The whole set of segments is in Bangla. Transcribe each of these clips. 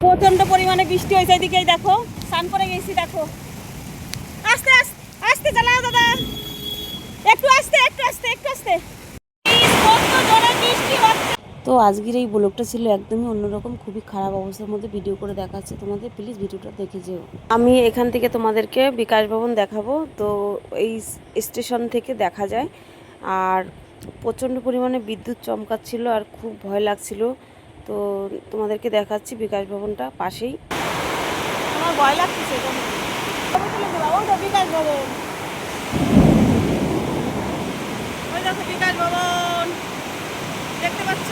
প্রচন্ড পরিমাণে বৃষ্টি হয়েছে, এদিকেই দেখো স্নান করে গেছি। দেখো আস্তে আস্তে আস্তে চালাও দাদা, একটু আস্তে একটু আস্তে একটু আস্তে। তো আজকের এই ব্লগটা ছিল একদমই অন্যরকম, খুবই খারাপ অবস্থার মধ্যে ভিডিও করে দেখাচ্ছে তোমাদের, প্লিজ ভিডিওটা দেখে যেও। আমি এখান থেকে তোমাদেরকে বিকাশ ভবন দেখাবো। তো এই স্টেশন থেকে দেখা যায়, আর প্রচণ্ড পরিমাণে বিদ্যুৎ চমকাচ্ছিল আর খুব ভয় লাগছিল। তো তোমাদেরকে দেখাচ্ছি বিকাশ ভবনটা পাশেই। আমার ভয় লাগছে, বিকাশ ভবন, ওই দেখো বিকাশ ভবন দেখতে পাচ্ছ।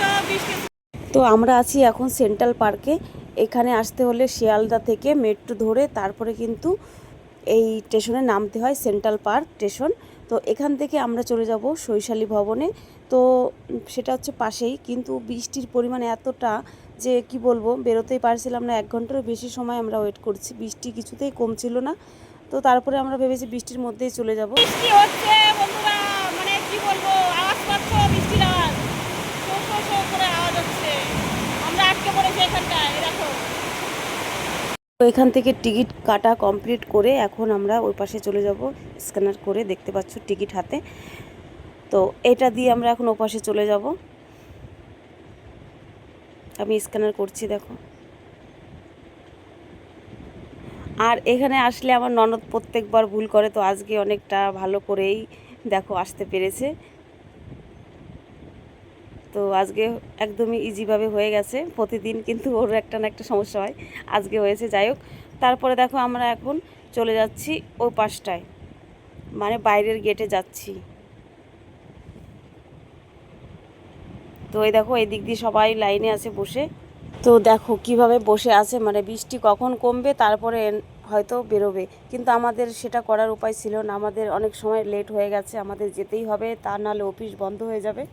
তো আমরা আছি এখন সেন্ট্রাল পার্কে। এখানে আসতে হলে শিয়ালদা থেকে মেট্রো ধরে তারপরে কিন্তু এই স্টেশনে নামতে হয়, সেন্ট্রাল পার্ক স্টেশন। তো এখান থেকে আমরা চলে যাব শৈশালী ভবনে। তো সেটা হচ্ছে পাশেই, কিন্তু বৃষ্টির পরিমাণ এতটা যে কি বলবো, বেরোতেই পারছিলাম না। 1 ঘন্টারও বেশি সময় আমরা ওয়েট করছি, বৃষ্টি কিছুতেই কমছিল না। তো তারপরে আমরা ভেবেছি বৃষ্টির মধ্যেই চলে যাব। বৃষ্টি হচ্ছে বন্ধুরা, মানে কি বলবো, আওয়াজ পাচ্ছ বৃষ্টির আওয়াজ, করে আওয়াজ হচ্ছে। আমরা আটকে পড়েছি এখানটায়, দেখো। তো এখান থেকে টিকিট কাটা কমপ্লিট করে এখন আমরা ওই পাশে চলে যাব। স্ক্যানার করে দেখতে পাচ্ছ টিকিট হাতে, তো এটা দিয়ে আমরা এখন ওই পাশে চলে যাব। আমি স্ক্যানার করছি, দেখো। আর এখানে আসলে আমার ননদ প্রত্যেকবার ভুল করে, তো আজকে অনেকটা ভালো করেই দেখো আসতে পেরেছে। তো আজকে একদমই ইজিভাবে হয়ে গেছে, প্রতিদিন কিন্তু ওর একটা না একটা সমস্যা হয়, আজকে হয়েছে। যাই হোক, তারপরে দেখো আমরা এখন চলে যাচ্ছি ওই পাশটায়, মানে বাইরের গেটে যাচ্ছি। তো এই দেখো এই দিক দিয়ে সবাই লাইনে আছে বসে। তো দেখো কিভাবে বসে আছে, মানে বৃষ্টি কখন কমবে তারপরে হয়তো বেরোবে, কিন্তু আমাদের সেটা করার উপায় ছিল না। আমাদের অনেক সময় লেট হয়ে গেছে, আমাদের যেতেই হবে, তা নাহলে অফিস বন্ধ হয়ে যাবে।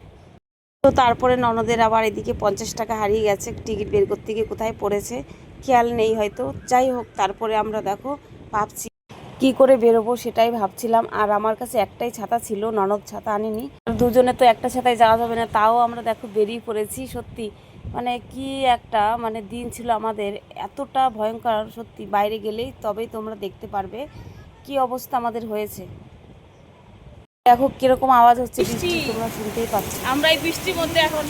তো তারপরে ননদের আবার এদিকে 50 টাকা হারিয়ে গেছে, টিকিট বের করতে গিয়ে কোথায় পড়েছে খেয়াল নেই হয়তো। যাই হোক, তারপরে আমরা দেখো ভাবছি কি করে বেরোবো, সেটাই ভাবছিলাম। আর আমার কাছে একটাই ছাতা ছিল, ননদ ছাতা আনিনি। দুজনে তো একটা ছাতায় যাওয়া যাবে না, তাও আমরা দেখো বেরিয়ে পড়েছি। সত্যি মানে কি একটা মানে দিন ছিল আমাদের, এতটা ভয়ঙ্কর। সত্যি বাইরে গেলেই তবেই তোমরা দেখতে পারবে কি অবস্থা আমাদের হয়েছে। দেখো কিরকম আওয়াজ হচ্ছে, বৃষ্টি তোমরা শুনতেই পাচ্ছ। আমরা এই বৃষ্টির মধ্যে এখন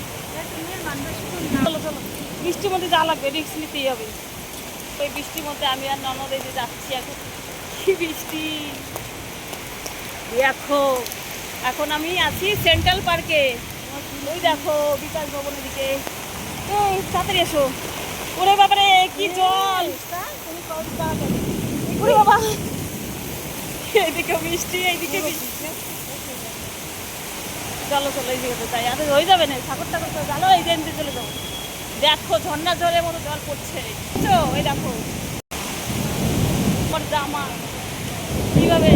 চলো চলো, বৃষ্টির মধ্যে যা লাগবে রিস্ক নিতেই হবে। তো এই বৃষ্টির মধ্যে আমি আর ননদ এই যে যাচ্ছি এখন। কি বৃষ্টি দেখো। এখন আমি আছি সেন্ট্রাল পার্কে, ওই দেখো বিকাশ ভবনের দিকে। এই তাড়াতাড়ি এসো। ওরে বাবারে কি জল, ওরে বাবা। এইদিকে বৃষ্টি, এইদিকে বৃষ্টি। চলো চলো, এই দিকে তাই আর হয়ে যাবে না, ঠাকুর ঠাকুর তো চলো, এই যে চলে যাবো। দেখো ঝর্ণা জলের মতো জল পড়ছে, ওই দেখো আমার জামা কিভাবে।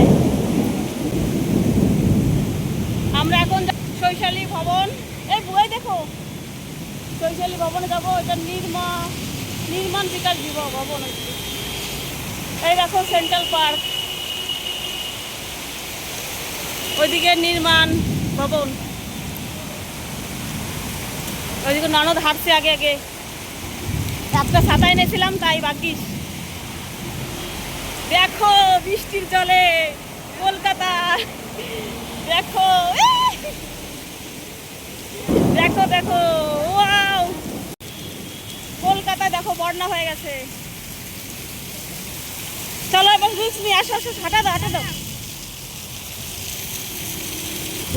আমরা এখন শৈশালী ভবন, এই বই দেখো শৈশালী ভবনে যাবো। এটা নির্মাণ বিকাশ ভবন। এই দেখো সেন্ট্রাল পার্ক, ওইদিকে নির্মাণ ভবন, ওইদিকে ননদ হাঁটছে আগে আগে। একটা ছাতা এনেছিলাম তাই ভাগ্যিস। দেখো বৃষ্টির জলে কলকাতা, দেখো দেখো দেখো, ওয়াও কলকাতা দেখো বন্যা হয়ে গেছে। চলো এবার রিস্ক নিয়ে আসো, আসো হাঁটা দাও হাঁটা দাও।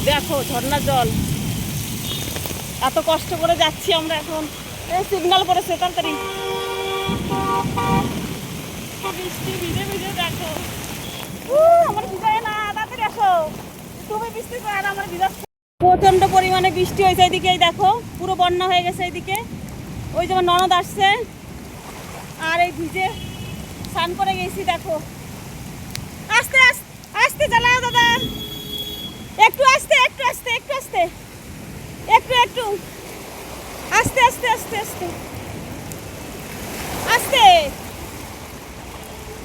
দেখো ঝর্ণার জল, এত কষ্ট করে যাচ্ছি আমরা এখন। এই সিগন্যাল করেছে, তাড়াতাড়ি। বৃষ্টি ভিজে ভিজে দেখো, আমার ভিজায় না, তাড়াতাড়ি আসো। তুমি বৃষ্টি আর আমার ভিজাচ্ছ। প্রচন্ড পরিমাণে বৃষ্টি হয়েছে, এদিকে দেখো পুরো বন্যা হয়ে গেছে এদিকে। ওই যেমন ননদ আসছে, আর এই ভিজে স্নান করে গেছি। দেখো আস্তে আস্তে আস্তে চালাও দাদা, একটু আস্তে একটু আস্তে একটু আস্তে একটু একটু আস্তে আস্তে আস্তে আস্তে আস্তে।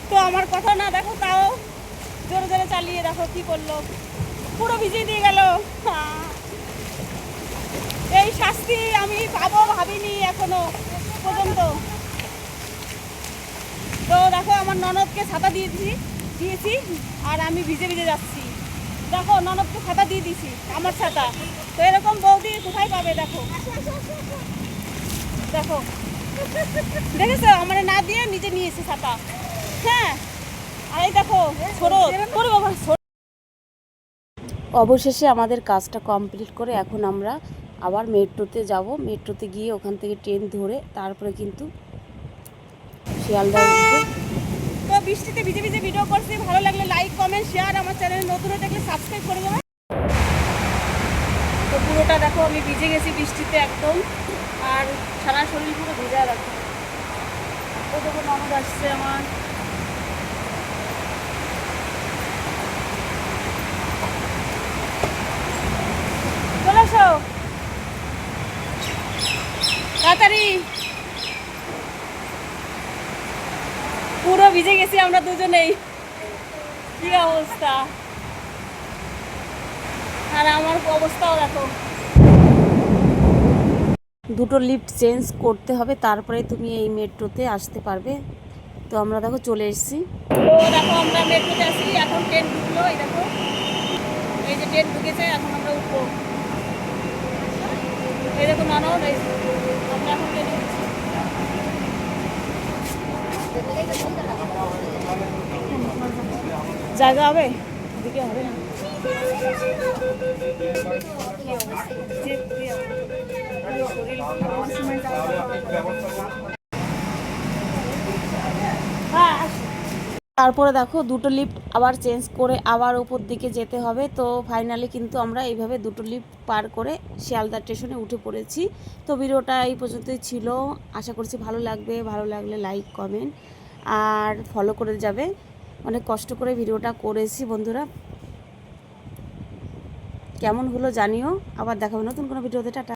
তো আমার কথা না, দেখো তাও জোরে জোরে চালিয়ে দেখো কি করলো, পুরো ভিজিয়ে দিয়ে গেল। এই শাস্তি আমি পাবো ভাবিনি এখনো পর্যন্ত। আমার ননদকে ছাতা দিয়েছি আর আমি ভিজে ভিজে যাচ্ছি। দেখো ননদকে ছাতা দিয়ে দিয়েছি, আমার ছাতা। তো এরকম বৌদি কোথায় পাবে? দেখো দেখো, দেখেছো আমার না দিয়ে নিজে নিয়েছে ছাতা। হ্যাঁ, আর এই দেখো ছোড়ো বাবা। অবশেষে আমাদের কাজটা কমপ্লিট করে এখন আমরা আবার মেট্রোতে যাব। মেট্রোতে গিয়ে ওখান থেকে ট্রেন ধরে তারপরে কিন্তু শিয়ালদা উঠবো। তো বৃষ্টিতে ভিজে ভিজে ভিডিও করছি, ভালো লাগলে লাইক কমেন্ট শেয়ার, আমার চ্যানেলে নতুন হয়ে থাকলে সাবস্ক্রাইব করে দেবেন। তো পুরোটা দেখো আমি ভিজে গেছি বৃষ্টিতে একদম, আর সারা শরীর পুরো ভিজা রাখো। তো দেখো ননদ আসছে আমার। চলে আসো তাড়াতাড়ি। পুরো ভিজে গেছি আমরা দুজনেই, কি অবস্থা। আর আমার অবস্থাও দেখো। দুটো লিফট চেঞ্জ করতে হবে, তারপরে তুমি এই মেট্রোতে আসতে পারবে। তো আমরা দেখো চলে এসেছি। তো দেখো আমরা মেট্রোতে আসি, এখন ট্রেন ঢুকলো। এই দেখো, এই যে ট্রেন ঢুকেছে, এখন আমরা উঠবো। এই দেখো ননদ, আমরা এখন ট্রেনে উঠছি। জায়গা হবে? এদিকে হবে না। তারপরে দেখো দুটো লিফট আবার চেঞ্জ করে আবার উপর দিকে যেতে হবে। তো ফাইনালি কিন্তু আমরা এইভাবে দুটো লিফট পার করে শিয়ালদা স্টেশনে উঠে পড়েছি। তো ভিডিওটা এই পর্যন্তই ছিল, আশা করছি ভালো লাগবে। ভালো লাগলে লাইক কমেন্ট আর ফলো করে যাবে। অনেক কষ্ট করে ভিডিওটা করেছি বন্ধুরা, কেমন হলো জানিও। আবার দেখাবো নতুন কোনো ভিডিওতে। টাটা।